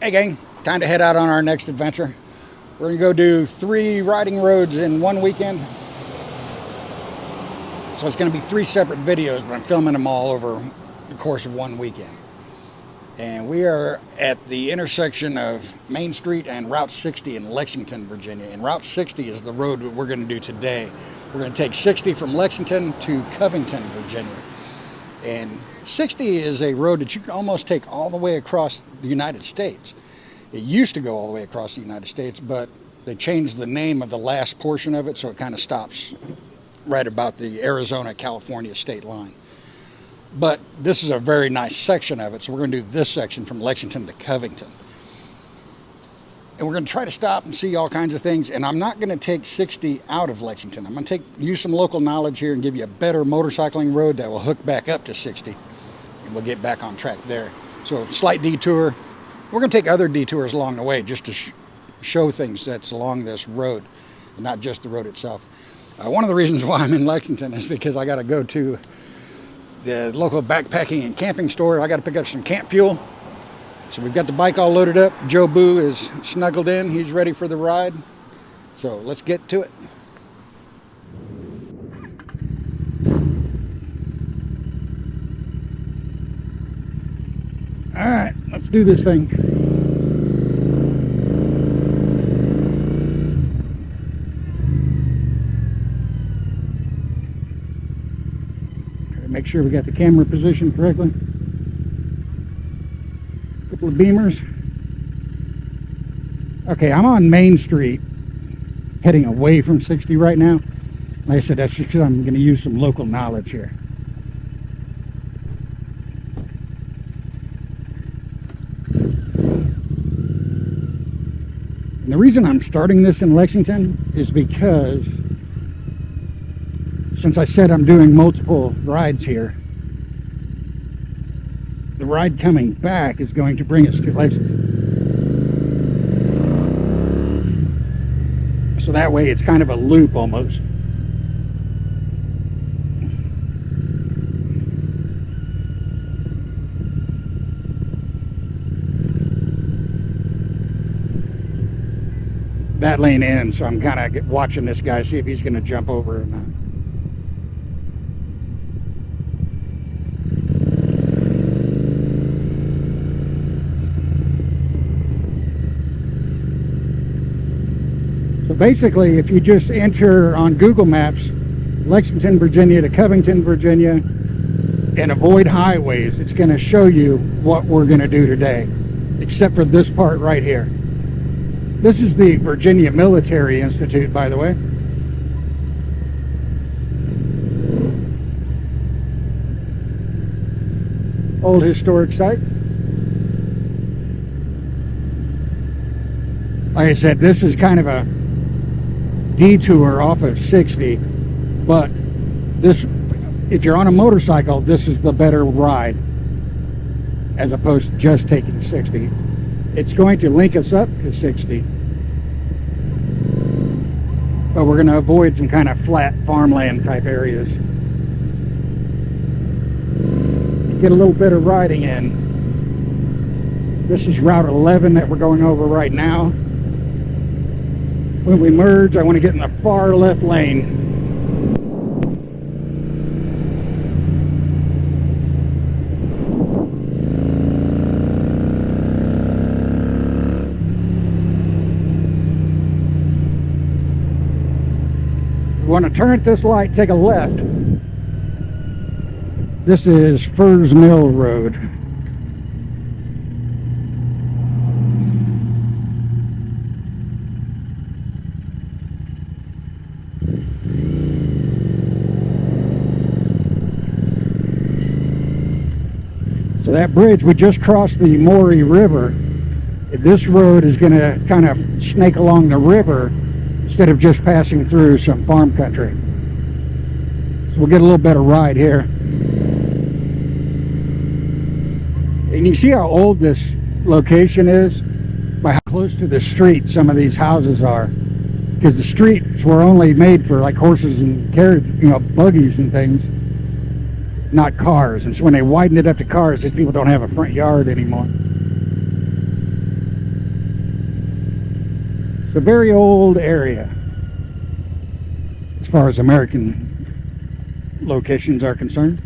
Hey gang, time to head out on our next adventure. We're gonna go do 3 riding roads in one weekend. So it's gonna be 3 separate videos, but I'm filming them all over the course of one weekend. And we are at the intersection of Main Street and Route 60 in Lexington, Virginia. And Route 60 is the road that we're gonna do today. We're gonna take 60 from Lexington to Covington, Virginia. And 60 is a road that you can almost take all the way across the United States. It used to go all the way across the United States, but they changed the name of the last portion of it, so it kind of stops right about the Arizona-California state line. But this is a very nice section of it, so we're going to do this section from Lexington to Covington. And we're going to try to stop and see all kinds of things, and I'm not going to take 60 out of Lexington. I'm going to use some local knowledge here and give you a better motorcycling road that will hook back up to 60, and we'll get back on track there. So slight detour. We're going to take other detours along the way just to show things that's along this road, and not just the road itself. One of the reasons why I'm in Lexington is because I got to go to the local backpacking and camping store. I got to pick up some camp fuel. So we've got the bike all loaded up. Joe Boo is snuggled in. He's ready for the ride. So let's get to it. All right, let's do this thing. Make sure we got the camera positioned correctly. Couple of beamers. Okay, I'm on Main Street, heading away from 60 right now. Like I said, that's just because I'm going to use some local knowledge here. And the reason I'm starting this in Lexington is because since I said I'm doing multiple rides here, the ride coming back is going to bring us to Lexington. So that way it's kind of a loop almost. That lane ends, so I'm kind of watching this guy, see if he's going to jump over or not. So basically, if you just enter on Google Maps Lexington, Virginia to Covington, Virginia, and avoid highways, it's going to show you what we're going to do today, except for this part right here. This is the Virginia Military Institute, by the way. Old historic site. Like I said, this is kind of a detour off of 60, but this, if you're on a motorcycle, this is the better ride as opposed to just taking 60. It's going to link us up to 60, but we're going to avoid some kind of flat farmland type areas. Get a little bit of riding in. This is Route 11 that we're going over right now. When we merge, I want to get in the far left lane. We want to turn at this light, take a left. This is Furs Mill Road. So that bridge, we just crossed the Maury River. This road is going to kind of snake along the river instead of just passing through some farm country. So we'll get a little better ride here. And you see how old this location is by how close to the street some of these houses are. Because the streets were only made for like horses and carriage, buggies and things. Not cars. And so when they widened it up to cars, these people don't have a front yard anymore. It's a very old area as far as American locations are concerned.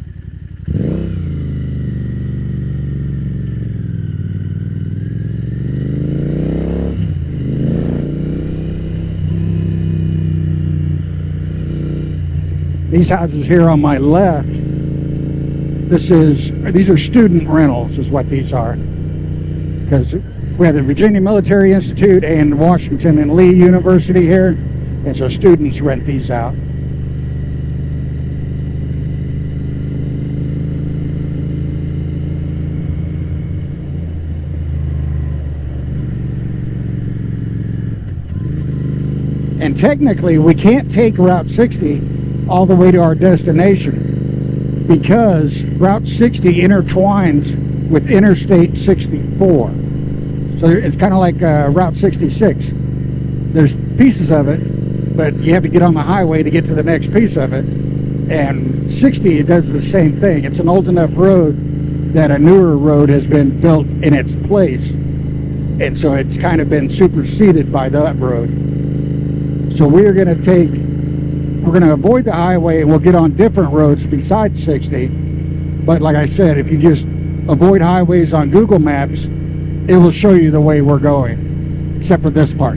These houses here on my left, these are student rentals is what these are. Because we have the Virginia Military Institute and Washington and Lee University here, and so students rent these out. And technically, we can't take Route 60 all the way to our destination because Route 60 intertwines with Interstate 64. So it's kind of like Route 66. There's pieces of it, but you have to get on the highway to get to the next piece of it. And 60, it does the same thing. It's an old enough road that a newer road has been built in its place. And so it's kind of been superseded by that road. So we're going to avoid the highway and we'll get on different roads besides 60. But like I said, if you just avoid highways on Google Maps, it will show you the way we're going, except for this part.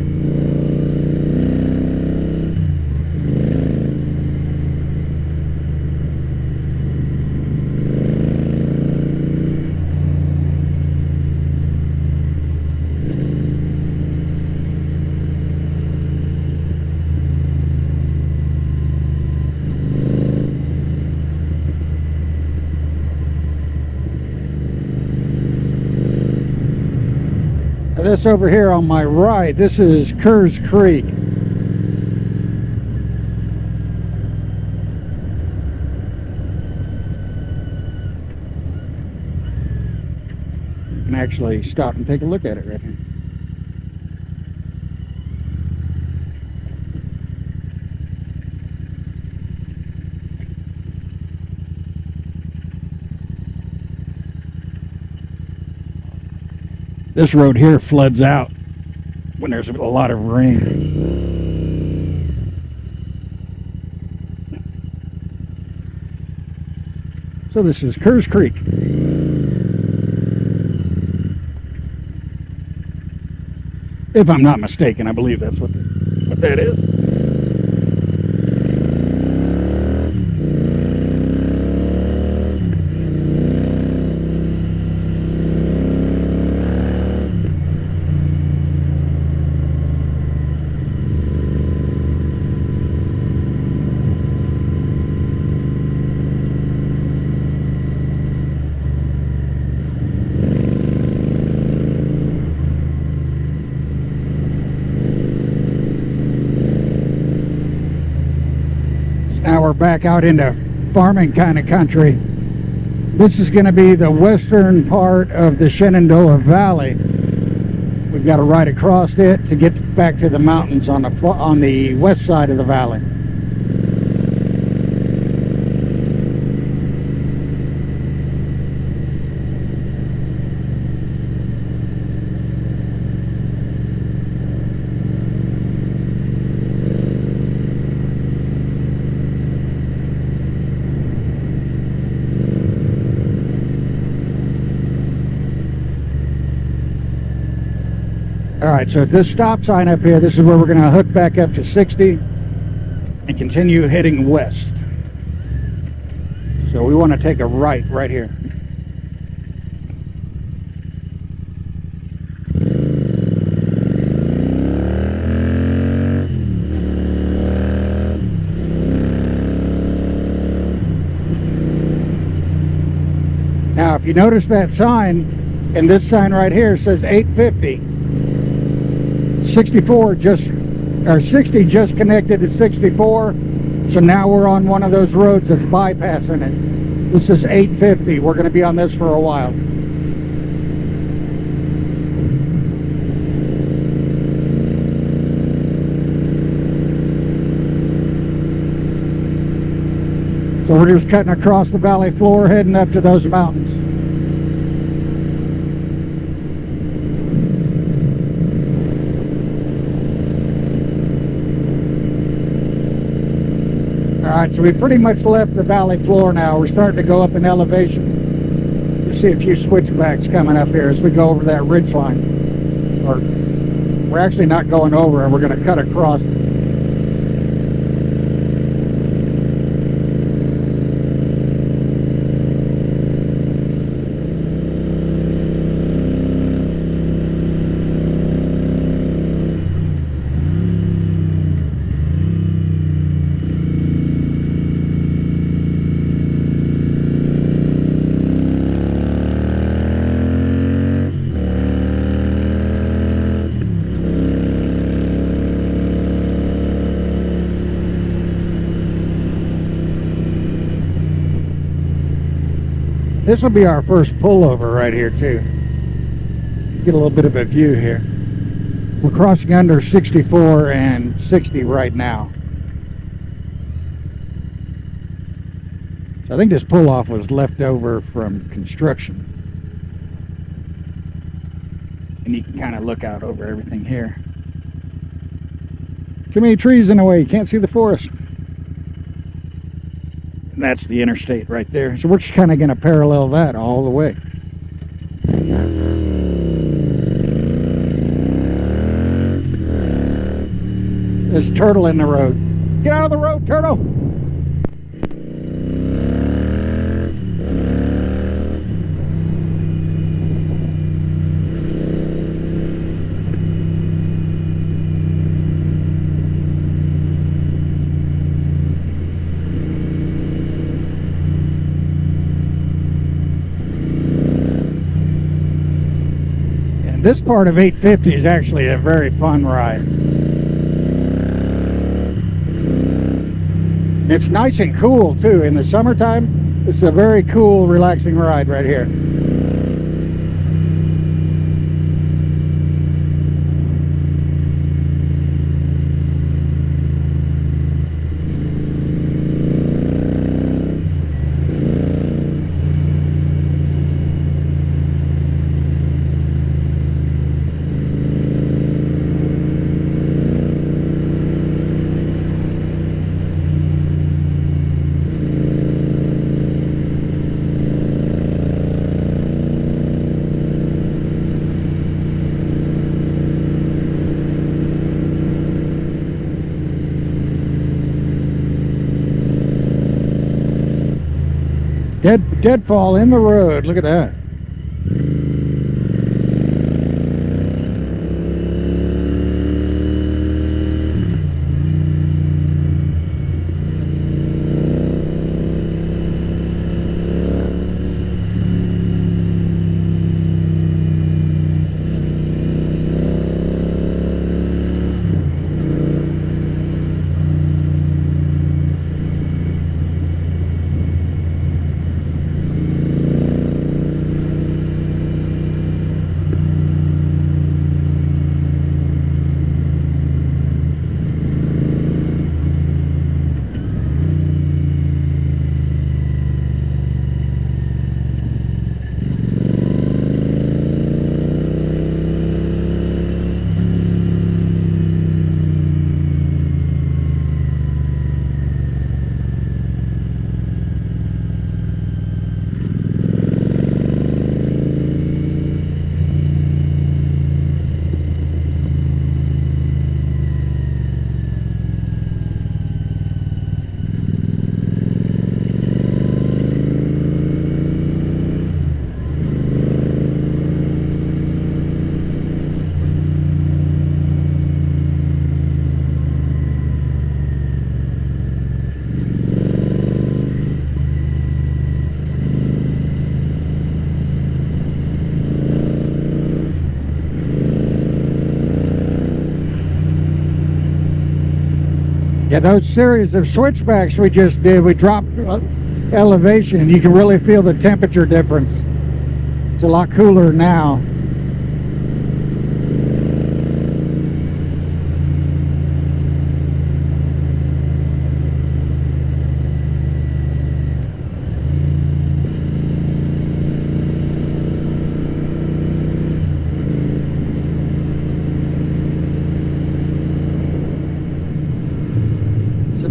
This over here on my right, this is Kerrs Creek. You can actually stop and take a look at it right here. This road here floods out when there's a lot of rain. So this is Kerrs Creek. If I'm not mistaken, I believe that's what that is. Now we're back out into farming kind of country. This is going to be the western part of the Shenandoah Valley. We've got to ride across it to get back to the mountains on the west side of the valley. Alright, so at this stop sign up here, this is where we're going to hook back up to 60 and continue heading west. So we want to take a right here. Now if you notice that sign, and this sign right here says 850. 64 60 just connected to 64, so now we're on one of those roads that's bypassing it. This is 850. We're going to be on this for a while. So we're just cutting across the valley floor, heading up to those mountains. Alright, so we pretty much left the valley floor now. We're starting to go up in elevation. You see a few switchbacks coming up here as we go over that ridge line. Or we're actually not going over, and we're going to cut across. This will be our first pullover right here too. Get a little bit of a view here. We're crossing under 64 and 60 right now. So I think this pull-off was left over from construction. And you can kind of look out over everything here. Too many trees in the way, you can't see the forest. That's the interstate right there. So we're just kind of going to parallel that all the way. There's a turtle in the road. Get out of the road, turtle! This part of 850 is actually a very fun ride. It's nice and cool too. In the summertime, it's a very cool, relaxing ride right here. Deadfall in the road. Look at that. Yeah, those series of switchbacks we just did, we dropped elevation, and you can really feel the temperature difference. It's a lot cooler now.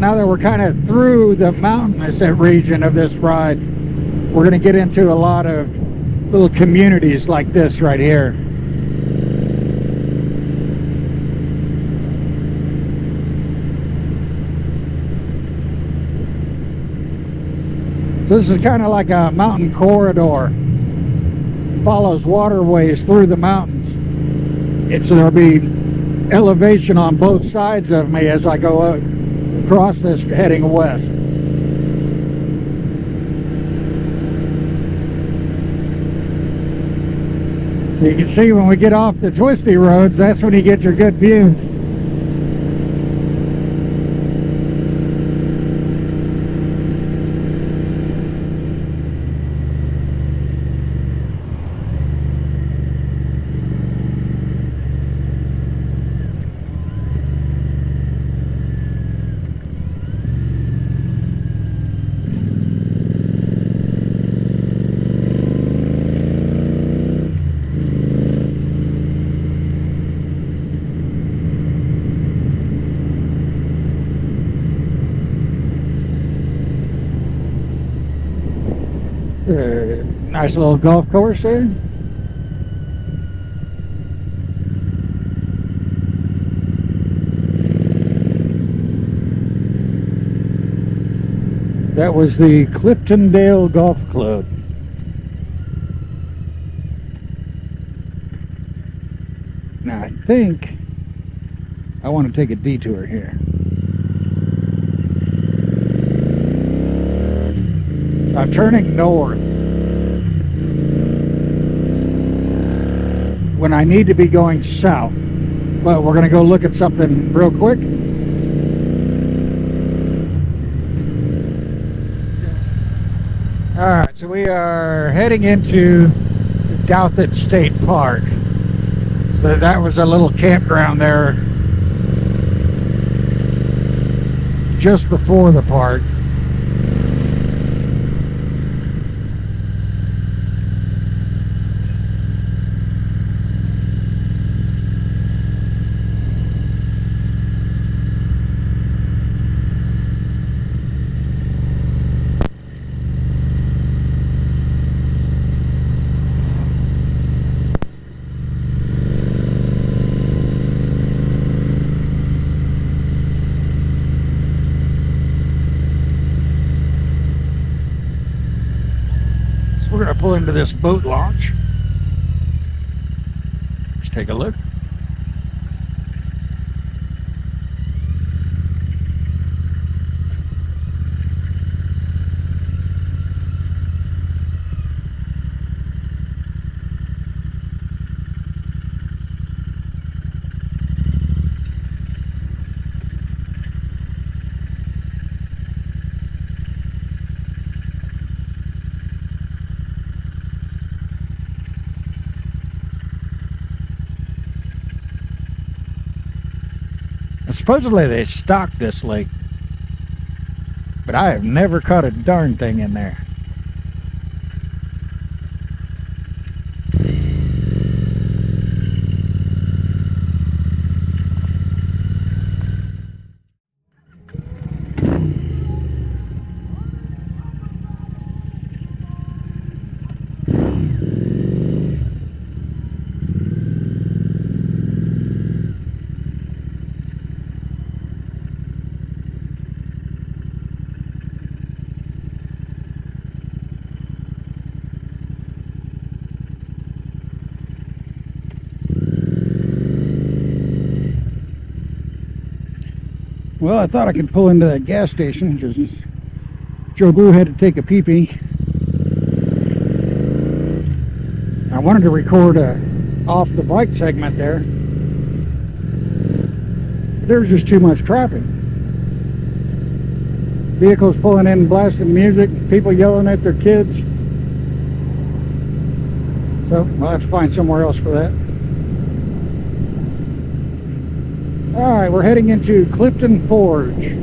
now that we're kind of through the mountainous region of this ride, we're going to get into a lot of little communities like this right here. So this is kind of like a mountain corridor. Follows waterways through the mountains. There'll be elevation on both sides of me as I go across this heading west. So you can see when we get off the twisty roads, that's when you get your good views. Nice little golf course there. That was the Cliftondale Golf Club. Now I think I want to take a detour here. I'm turning north when I need to be going south, but we're going to go look at something real quick. Alright, so we are heading into Douthat State Park. So that was a little campground there just before the park. We're going to pull into this boat launch. Let's take a look. And supposedly they stock this lake, but I have never caught a darn thing in there. Well, I thought I could pull into that gas station because Joe Blue had to take a pee-pee. I wanted to record off the bike segment there. There was just too much traffic. Vehicles pulling in, blasting music, people yelling at their kids. So I'll have to find somewhere else for that. Alright, we're heading into Clifton Forge.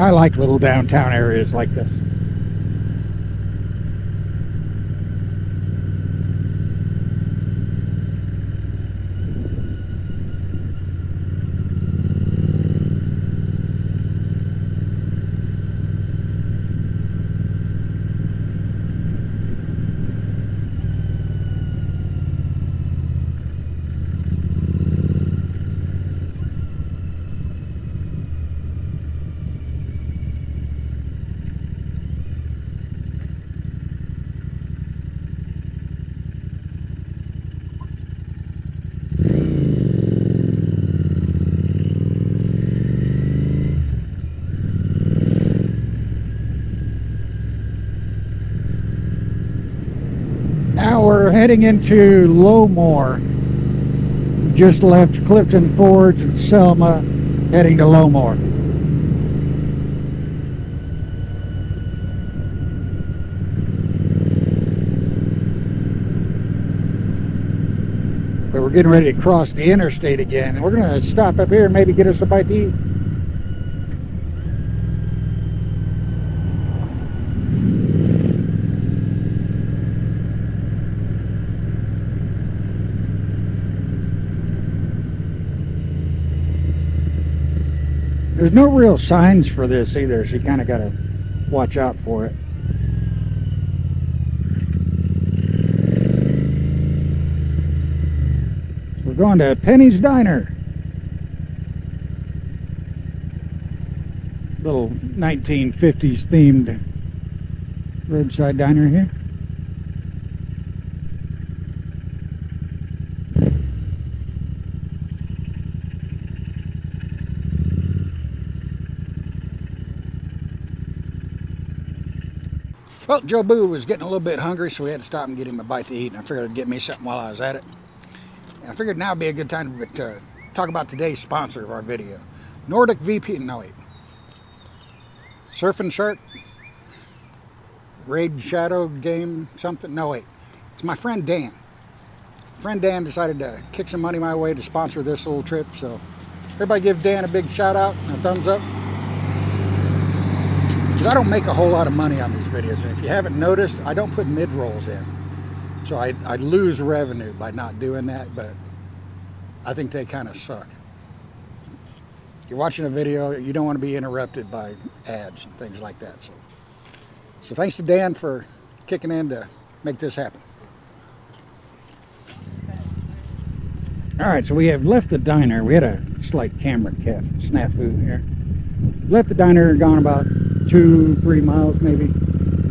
I like little downtown areas like this. Now we're heading into Lowmore. Just left Clifton Forge and Selma, heading to Lowmore. But we're getting ready to cross the interstate again. And we're going to stop up here and maybe get us a bite to eat. There's no real signs for this either, so you kind of got to watch out for it. So we're going to Penny's Diner. Little 1950s themed roadside diner here. Well, Joe Boo was getting a little bit hungry, so we had to stop and get him a bite to eat, and I figured I'd get me something while I was at it. And I figured now would be a good time to talk about today's sponsor of our video, Nordic VP. No, wait. Surfing Shark? Raid Shadow Game something? No, wait. It's my friend Dan. Friend Dan decided to kick some money my way to sponsor this little trip, so everybody give Dan a big shout out and a thumbs up. I don't make a whole lot of money on these videos, and if you haven't noticed, I don't put mid-rolls in. So I lose revenue by not doing that, but I think they kind of suck. You're watching a video, you don't want to be interrupted by ads and things like that. So thanks to Dan for kicking in to make this happen. All right, so we have left the diner. We had a slight camera snafu here. Left the diner and gone about 2-3 miles maybe.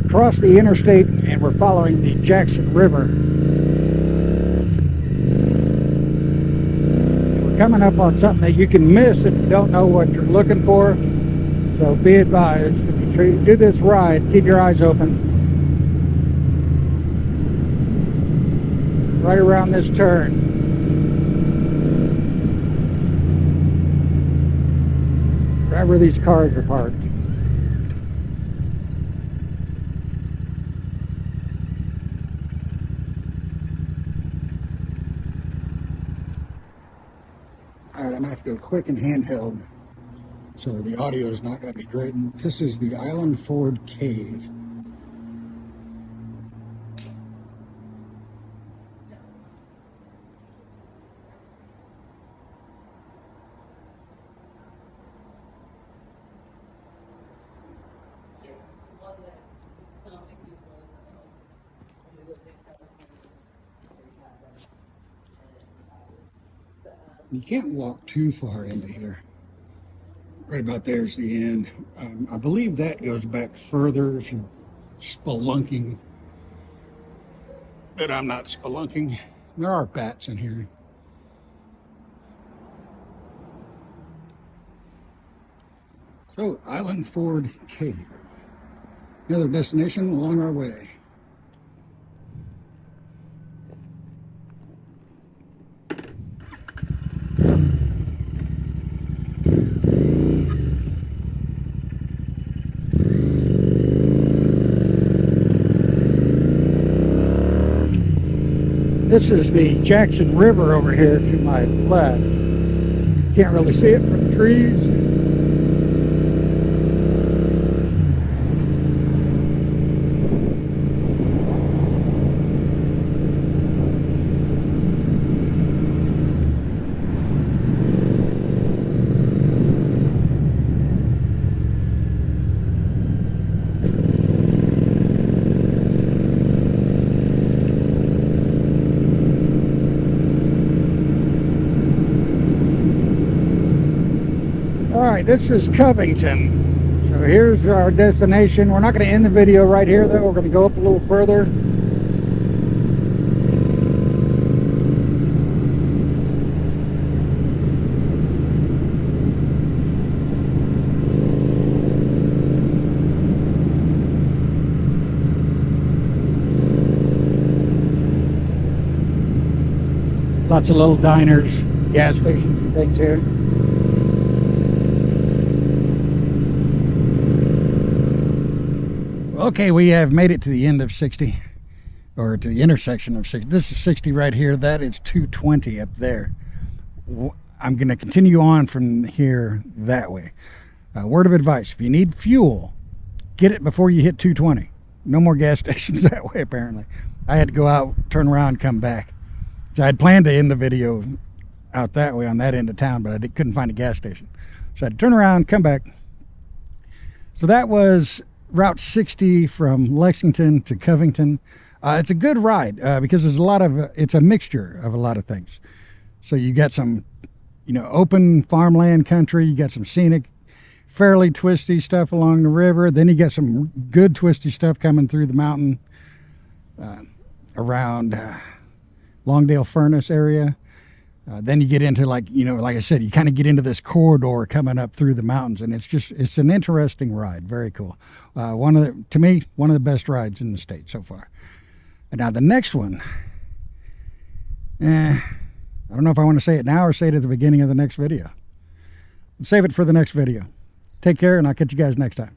Crossed the interstate and we're following the Jackson River. And we're coming up on something that you can miss if you don't know what you're looking for. So be advised, if you do this ride, keep your eyes open. Right around this turn. Right where these cars are parked. Alright, I'm going to have to go quick and handheld, so the audio is not going to be great. This is the Island Ford Cave. You can't walk too far into here. Right about there's the end. I believe that goes back further if you're spelunking. But I'm not spelunking. There are bats in here. So, Island Ford Cave. Another destination along our way. This is the Jackson River over here to my left. Can't really see it from the trees. right, this is Covington. So here's our destination. We're not going to end the video right here, though. We're going to go up a little further. Lots of little diners, gas stations and things here. Okay, we have made it to the end of 60, or to the intersection of 60. This is 60 right here. That is 220 up there. I'm going to continue on from here that way. Word of advice, if you need fuel, get it before you hit 220. No more gas stations that way, apparently. I had to go out, turn around, come back. So I had planned to end the video out that way on that end of town, but I couldn't find a gas station. So I had to turn around, come back. So that was Route 60 from Lexington to Covington. It's a good ride because there's a lot of, it's a mixture of a lot of things. So you got some, open farmland country, you got some scenic, fairly twisty stuff along the river. Then you got some good twisty stuff coming through the mountain around Longdale Furnace area. Then you get into like I said, you kind of get into this corridor coming up through the mountains, and it's an interesting ride. Very cool. To me, one of the best rides in the state so far. And now the next one, I don't know if I want to say it now or say it at the beginning of the next video. Save it for the next video. Take care, and I'll catch you guys next time.